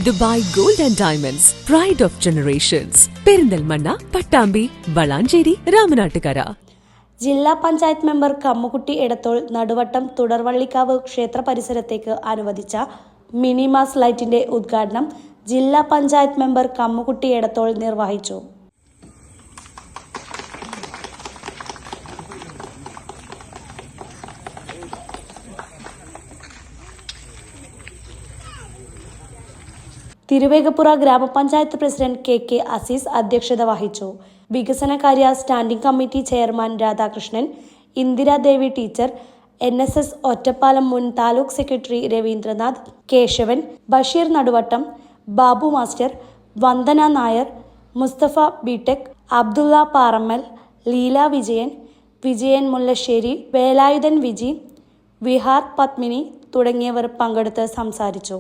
Dubai Gold and Diamonds, Pride of Generations. Perinthalmanna, Pattambi, Valanchery, Ramanattukara. ജില്ലാ panchayat member Kammukutty Edathol Naduvattom തുടർവള്ളിക്കാവ് ക്ഷേത്ര പരിസരത്തേക്ക് അനുവദിച്ച മിനി മാസ് ലൈറ്റിന്റെ ഉദ്ഘാടനം ജില്ലാ പഞ്ചായത്ത് മെമ്പർ കമ്മുകുട്ടി എടത്തോൾ നിർവഹിച്ചു. തിരുവേഗപ്പുറ ഗ്രാമപഞ്ചായത്ത് പ്രസിഡന്റ് കെ അസീസ് അധ്യക്ഷത വഹിച്ചു. വികസനകാര്യ standing committee chairman Radhakrishnan, Indiradevi teacher, NSS Ottapalam മുൻ taluk secretary Ravindranath, Keshavan, Basheer Naduvattam, Babu master, Vandana Nair, Musthafa BTech, Abdulla Parammal, Leela Vijayan, Vijayan Mullassery, Velayudhan Viji, Vihar Padmini തുടങ്ങിയവർ പങ്കെടുത്ത് സംസാരിച്ചു.